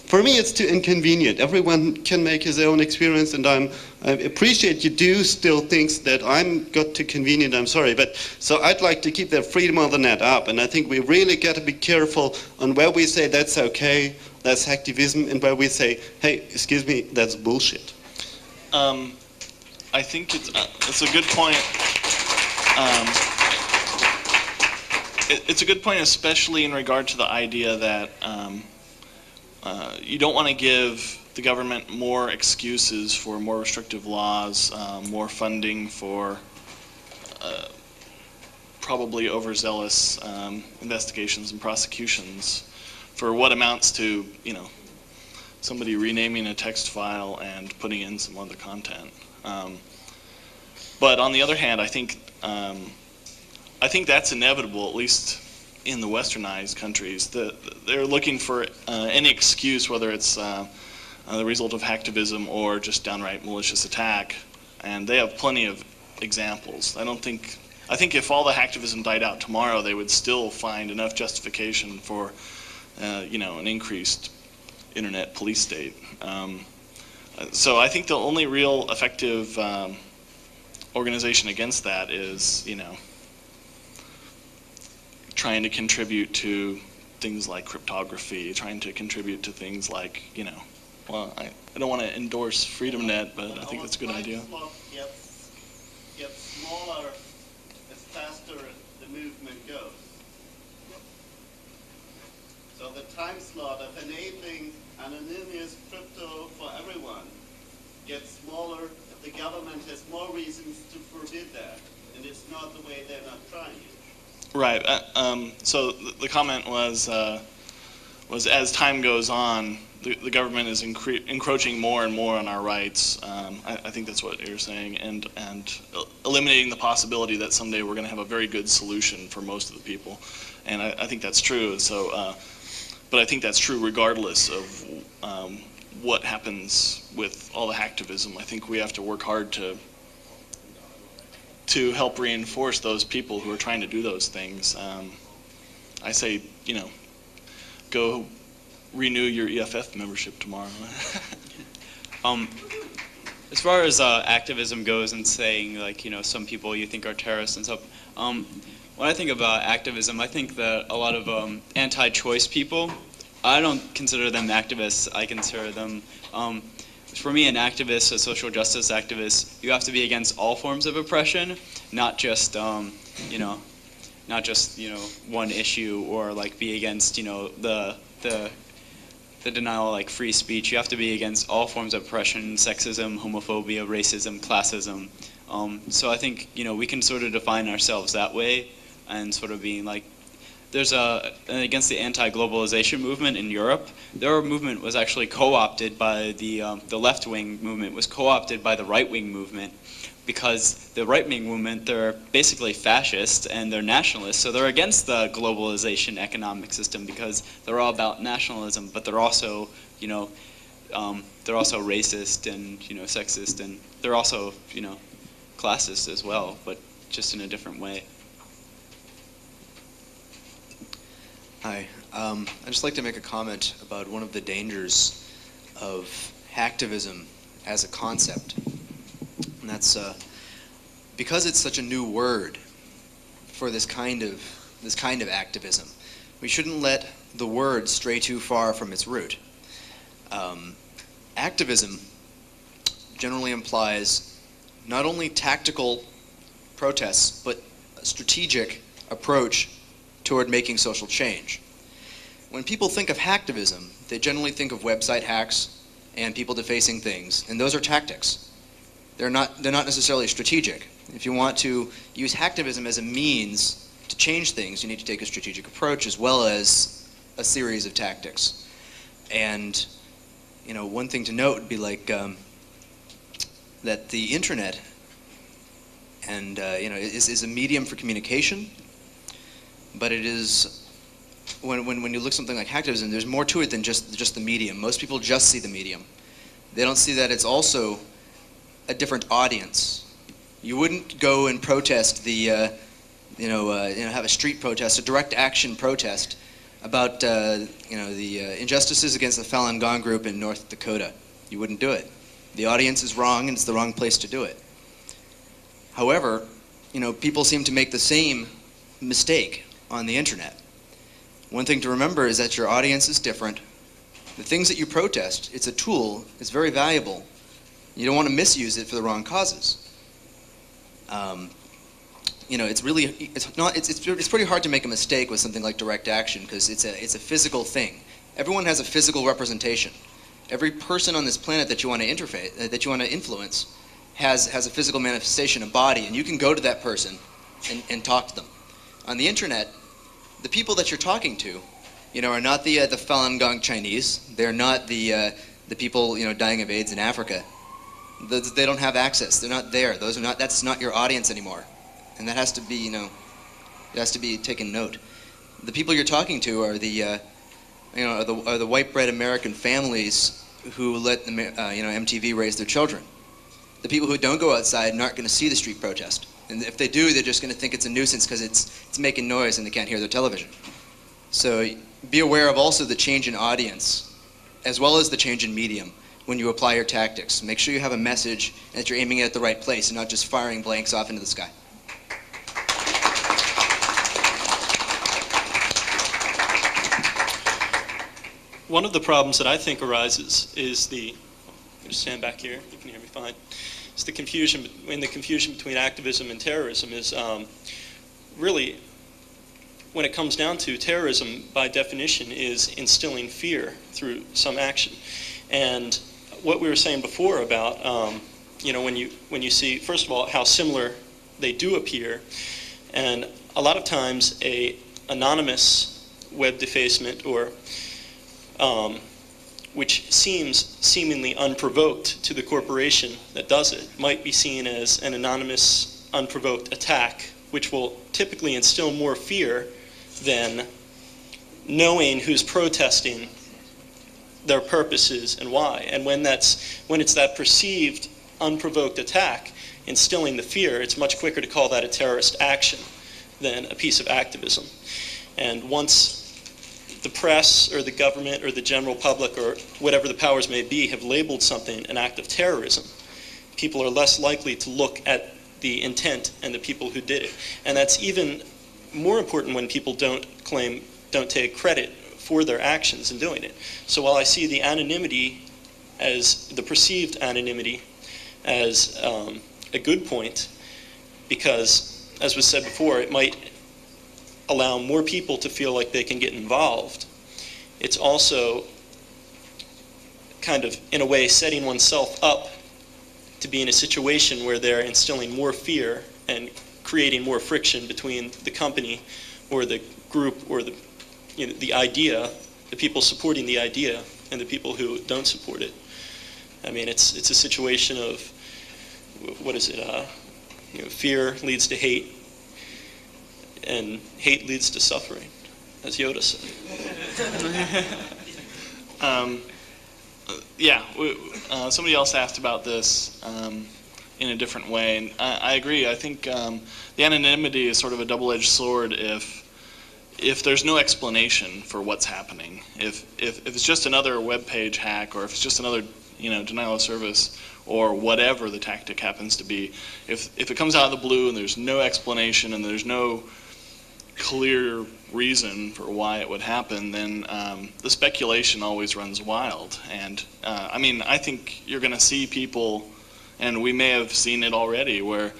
for me, it's too inconvenient. Everyone can make his own experience, and I appreciate you do still things that I'm got too convenient, I'm sorry. But so I'd like to keep that freedom of the net up, and I think we really got to be careful on where we say that's okay, that's hacktivism, and where we say, hey, excuse me, that's bullshit. I think it's a good point. It's a good point, especially in regard to the idea that you don't want to give the government more excuses for more restrictive laws, more funding for probably overzealous investigations and prosecutions for what amounts to, somebody renaming a text file and putting in some other content. But on the other hand, I think that's inevitable, at least in the westernized countries. They're looking for any excuse, whether it's the result of hacktivism or just downright malicious attack, and they have plenty of examples. I think if all the hacktivism died out tomorrow, they would still find enough justification for an increased internet police state. So I think the only real effective organization against that is trying to contribute to things like cryptography, trying to contribute to things like, well, I don't want to endorse FreedomNet, but I think that's a good idea. Gets smaller as faster the movement goes. So the time slot of enabling anonymous crypto for everyone gets smaller if the government has more reasons to forbid that, and it's not the way they're not trying it. Right. So the comment was as time goes on, the government is encroaching more and more on our rights. I think that's what you're saying, and eliminating the possibility that someday we're going to have a very good solution for most of the people. And I think that's true. So, but I think that's true regardless of what happens with all the hacktivism. I think we have to work hard to to help reinforce those people who are trying to do those things. I say, go renew your EFF membership tomorrow. As far as activism goes and saying, like, some people you think are terrorists and stuff, when I think about activism, I think that a lot of anti-choice people, I don't consider them activists. I consider them, for me, an activist, a social justice activist, you have to be against all forms of oppression, not just, not just, one issue, or like be against, the denial, like free speech. You have to be against all forms of oppression, sexism, homophobia, racism, classism. So I think, we can sort of define ourselves that way, and sort of being like, there's against the anti-globalization movement in Europe. Their movement was actually co-opted by the left-wing movement was co-opted by the right-wing movement, because the right-wing movement, they're basically fascist and they're nationalists, so they're against the globalization economic system because they're all about nationalism, but they're also, racist and sexist, and they're also classist as well, but just in a different way. Hi. I'd just like to make a comment about one of the dangers of hacktivism as a concept. And that's because it's such a new word for this kind of activism. We shouldn't let the word stray too far from its root. Activism generally implies not only tactical protests, but a strategic approach toward making social change. When people think of hacktivism, they generally think of website hacks and people defacing things, and those are tactics. They're not necessarily strategic. If you want to use hacktivism as a means to change things, you need to take a strategic approach as well as a series of tactics. And one thing to note would be like that the internet and is a medium for communication. But it is, when you look at something like hacktivism, there's more to it than just the medium. Most people just see the medium. They don't see that it's also a different audience. You wouldn't go and protest have a street protest, a direct action protest about the injustices against the Falun Gong group in North Dakota. You wouldn't do it. The audience is wrong, and it's the wrong place to do it. However, people seem to make the same mistake on the internet. One thing to remember is that your audience is different. The things that you protest, it's a tool, it's very valuable. You don't want to misuse it for the wrong causes. It's pretty hard to make a mistake with something like direct action because it's a physical thing. Everyone has a physical representation. Every person on this planet that you want to influence has a physical manifestation, a body, and you can go to that person and talk to them. On the internet, the people that you're talking to, are not the Falun Gong Chinese. They're not the people dying of AIDS in Africa. They don't have access. They're not there. That's not your audience anymore, and that has to be it has to be taken note. The people you're talking to are the white bread American families who let MTV raise their children. The people who don't go outside and aren't going to see the street protest. And if they do, they're just going to think it's a nuisance because it's making noise and they can't hear their television. So be aware of also the change in audience, as well as the change in medium when you apply your tactics. Make sure you have a message and that you're aiming it at the right place and not just firing blanks off into the sky. One of the problems that I think arises is just stand back here, you can hear me fine. It's the confusion between activism and terrorism is really, when it comes down to terrorism, by definition, is instilling fear through some action. And what we were saying before about, when you see, first of all, how similar they do appear, and a lot of times a anonymous web defacement or which seems seemingly unprovoked to the corporation that does it, might be seen as an anonymous, unprovoked attack, which will typically instill more fear than knowing who's protesting, their purposes, and why. And when it's that perceived unprovoked attack, instilling the fear, it's much quicker to call that a terrorist action than a piece of activism. And once the press or the government or the general public or whatever the powers may be have labeled something an act of terrorism, people are less likely to look at the intent and the people who did it. And that's even more important when people don't take credit for their actions in doing it. So while I see the anonymity as the perceived anonymity as a good point, because as was said before, it might allow more people to feel like they can get involved, it's also kind of, in a way, setting oneself up to be in a situation where they're instilling more fear and creating more friction between the company or the group or the idea, the people supporting the idea, and the people who don't support it. I mean, it's a situation of, what is it? Fear leads to hate, and hate leads to suffering, as Yoda said. Somebody else asked about this in a different way, and I agree. I think the anonymity is sort of a double-edged sword if there's no explanation for what's happening. If it's just another web page hack, or if it's just another denial of service, or whatever the tactic happens to be, if it comes out of the blue and there's no explanation and there's no clear reason for why it would happen, then the speculation always runs wild. And I think you're going to see people, and we may have seen it already, where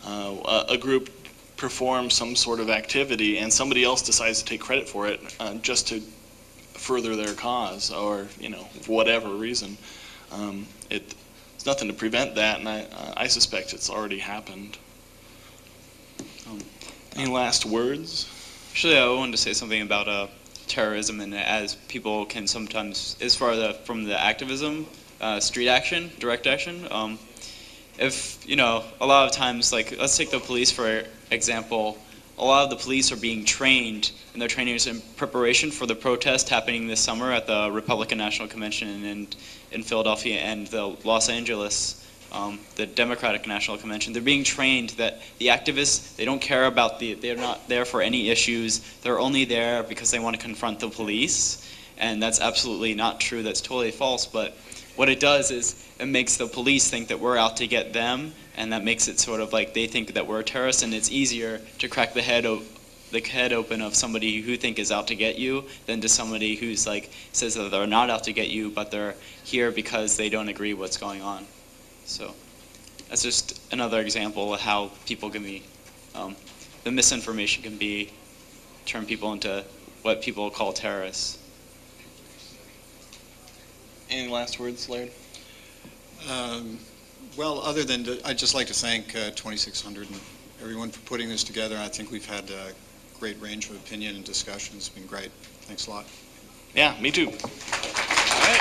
a group performs some sort of activity and somebody else decides to take credit for it just to further their cause, or for whatever reason. It's nothing to prevent that, and I suspect it's already happened. Any last words? Actually, I wanted to say something about terrorism, and as people can sometimes, as far from the activism, street action, direct action. If a lot of times, like let's take the police for example. A lot of the police are being trained, and their training is in preparation for the protest happening this summer at the Republican National Convention in Philadelphia and the Los Angeles, the Democratic National Convention. They're being trained that the activists, they don't care about they're not there for any issues. They're only there because they want to confront the police. And that's absolutely not true. That's totally false. But what it does is it makes the police think that we're out to get them, and that makes it sort of like they think that we're terrorists, and it's easier to crack the head open of somebody who think is out to get you than to somebody who's like says that they're not out to get you, but they're here because they don't agree what's going on. So that's just another example of how people can be, the misinformation can be, turn people into what people call terrorists. Any last words, Laird? Well, other than I'd just like to thank 2600 and everyone for putting this together. I think we've had a great range of opinion and discussion. It's been great. Thanks a lot. Yeah, me too. All right.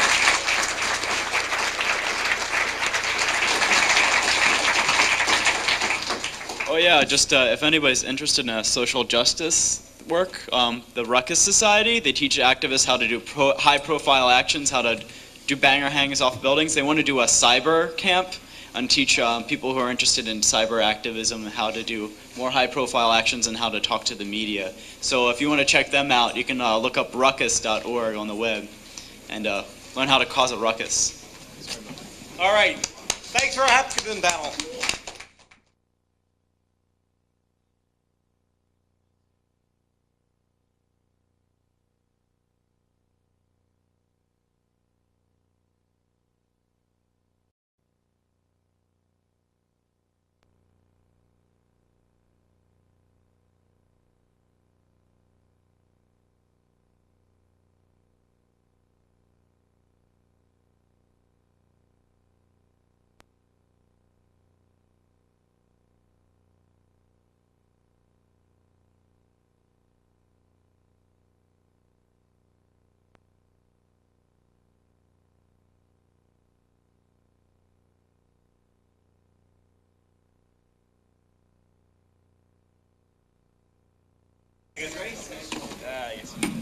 Oh yeah, just if anybody's interested in social justice work, the Ruckus Society, they teach activists how to do high-profile actions, how to do banger hangs off buildings. They want to do a cyber camp and teach people who are interested in cyber activism how to do more high-profile actions and how to talk to the media. So if you want to check them out, you can look up ruckus.org on the web and learn how to cause a ruckus. All right. Thanks for our Hacktivism panel.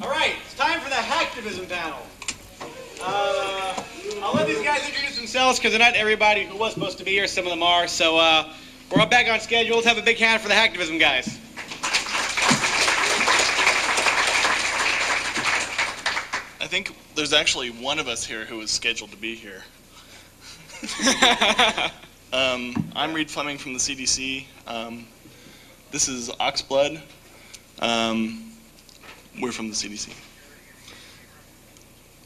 All right, it's time for the Hacktivism panel. I'll let these guys introduce themselves because they're not everybody who was supposed to be here. Some of them are. So We're all back on schedule. Let's have a big hand for the Hacktivism guys. I think there's actually one of us here who is scheduled to be here. I'm Reed Fleming from the CDC. This is Oxblood. We're from the CDC.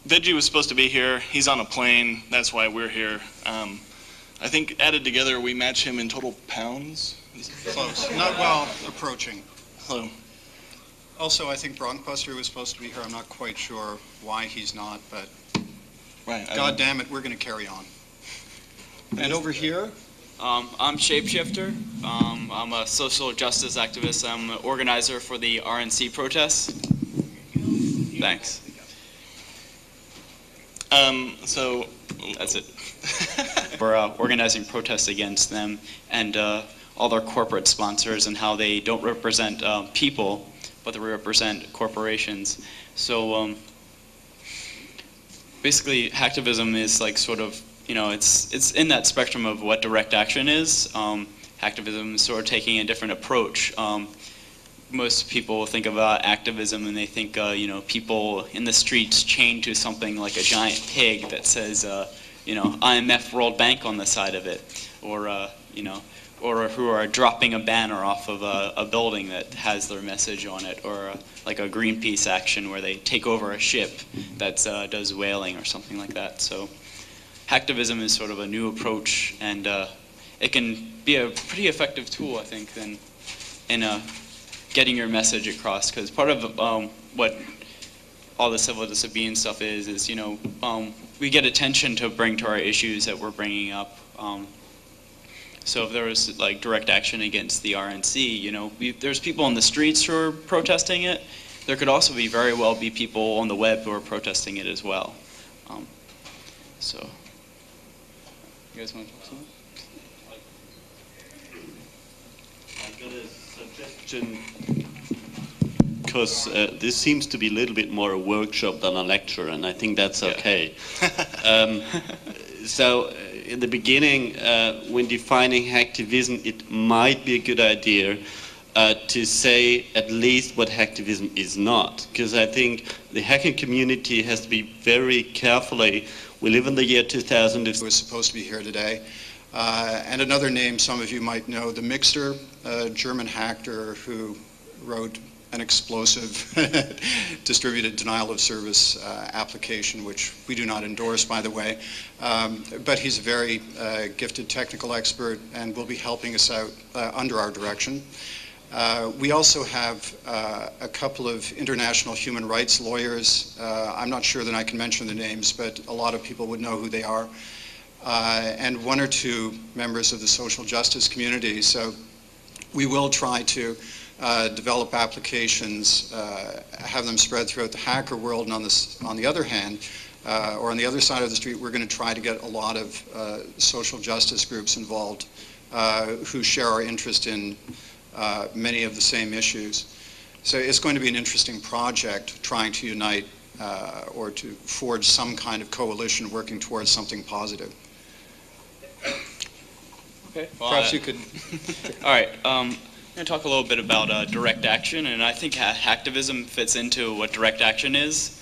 Veggie was supposed to be here. He's on a plane. That's why we're here. I think added together we match him in total pounds. Close. Not well, approaching. Hello. Also, I think Bronkbuster was supposed to be here. I'm not quite sure why he's not, but right, God damn it, we're going to carry on. And over here? I'm Shapeshifter. I'm a social justice activist. I'm an organizer for the RNC protests. Thanks. So that's it. We're organizing protests against them and all their corporate sponsors and how they don't represent people, but they represent corporations. So basically, hacktivism is like sort of, you know, it's in that spectrum of what direct action is. Hacktivism is sort of taking a different approach. Most people think about activism and they think, you know, people in the streets chained to something like a giant pig that says, you know, IMF World Bank on the side of it, or you know, or who are dropping a banner off of a building that has their message on it, or like a Greenpeace action where they take over a ship that does whaling or something like that. So hacktivism is sort of a new approach, and it can be a pretty effective tool, I think, in getting your message across. Because part of what all the civil disobedience stuff is you know, we get attention to bring to our issues that we're bringing up. So if there was like direct action against the RNC, you know, there's people on the streets who are protesting it. There could also be very well be people on the web who are protesting it as well. So, you guys want to talk something? I've got a suggestion, because this seems to be a little bit more a workshop than a lecture, and I think that's okay. So in the beginning, when defining hacktivism, it might be a good idea to say at least what hacktivism is not, because I think the hacking community has to be very carefully. We live in the year 2000. Who was supposed to be here today. And another name some of you might know, the Mixter, a German hacker who wrote an explosive distributed denial of service application, which we do not endorse, by the way. But he's a very gifted technical expert and will be helping us out under our direction. We also have a couple of international human rights lawyers. I'm not sure that I can mention the names, but a lot of people would know who they are. And one or two members of the social justice community. So we will try to develop applications, have them spread throughout the hacker world, and on the other hand, or on the other side of the street, we're going to try to get a lot of social justice groups involved who share our interest in many of the same issues. So it's going to be an interesting project trying to unite or to forge some kind of coalition working towards something positive. Okay. Well, perhaps you could. All right. I'm going to talk a little bit about direct action, and I think hacktivism fits into what direct action is.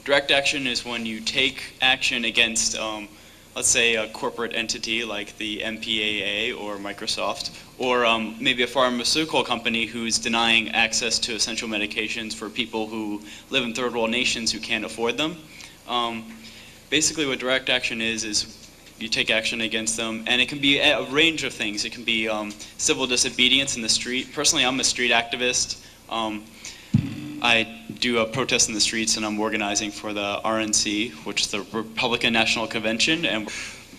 Direct action is when you take action against, let's say, a corporate entity like the MPAA or Microsoft, or maybe a pharmaceutical company who's denying access to essential medications for people who live in third world nations who can't afford them. Basically what direct action is you take action against them, and it can be a range of things. It can be civil disobedience in the street. Personally, I'm a street activist. I do a protest in the streets, and I'm organizing for the RNC, which is the Republican National Convention. And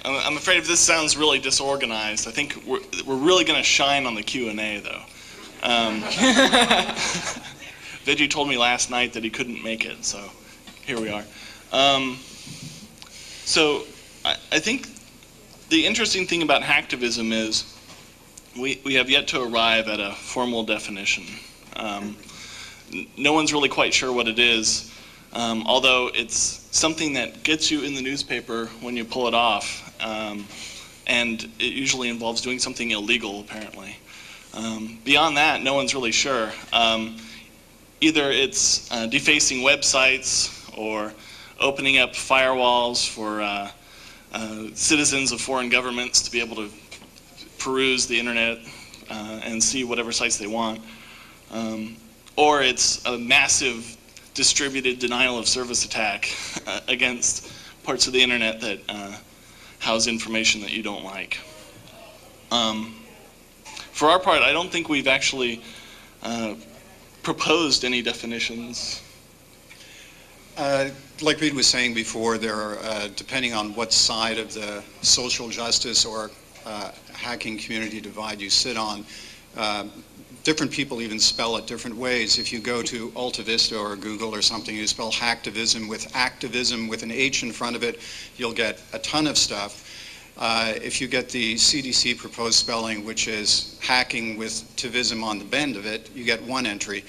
I'm afraid if this sounds really disorganized, I think we're really going to shine on the Q&A, though. Veggie told me last night that he couldn't make it, so here we are. So I think the interesting thing about hacktivism is we have yet to arrive at a formal definition. No one's really quite sure what it is, although it's something that gets you in the newspaper when you pull it off. and it usually involves doing something illegal, apparently. Beyond that, no one's really sure. Either it's defacing websites or opening up firewalls for citizens of foreign governments to be able to peruse the internet and see whatever sites they want. Or it's a massive distributed denial of service attack against parts of the internet that house information that you don't like. For our part, I don't think we've actually proposed any definitions. Like Reed was saying before, there are, depending on what side of the social justice or hacking community divide you sit on, different people even spell it different ways. If you go to Alta Vista or Google or something, you spell Hacktivism with activism with an H in front of it, you'll get a ton of stuff. If you get the CDC proposed spelling, which is hacking with tivism on the bend of it, you get one entry.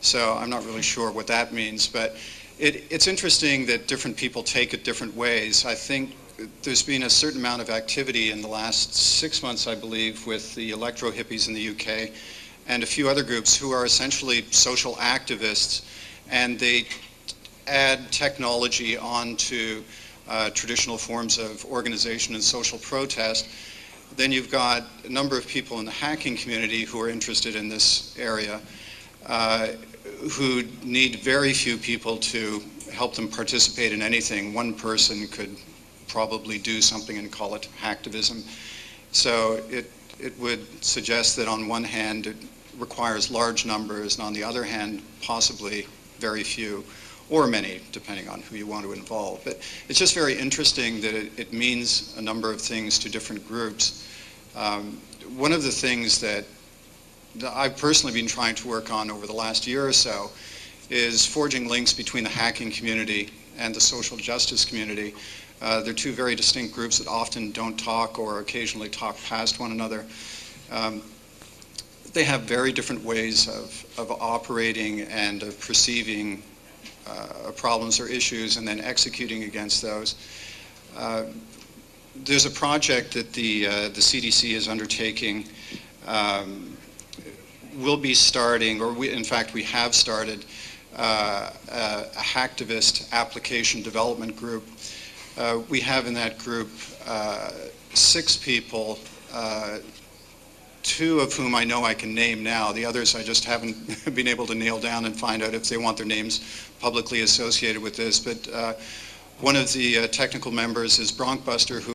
So I'm not really sure what that means, but it's interesting that different people take it different ways. I think there's been a certain amount of activity in the last 6 months, I believe, with the electro hippies in the UK and a few other groups who are essentially social activists, and they add technology onto traditional forms of organization and social protest. Then you've got a number of people in the hacking community who are interested in this area, who need very few people to help them participate in anything. One person could probably do something and call it hacktivism. So it would suggest that on one hand it requires large numbers, and on the other hand possibly very few, or many, depending on who you want to involve. But it's just very interesting that it means a number of things to different groups. One of the things that I've personally been trying to work on over the last year or so is forging links between the hacking community and the social justice community. They're two very distinct groups that often don't talk or occasionally talk past one another. They have very different ways of operating and of perceiving problems or issues and then executing against those. There's a project that the CDC is undertaking. We'll be starting, or in fact we have started, a hacktivist application development group. We have in that group 6 people, 2 of whom I know I can name now. The others I just haven't been able to nail down and find out if they want their names publicly associated with this. But one of the technical members is Bronkbuster, who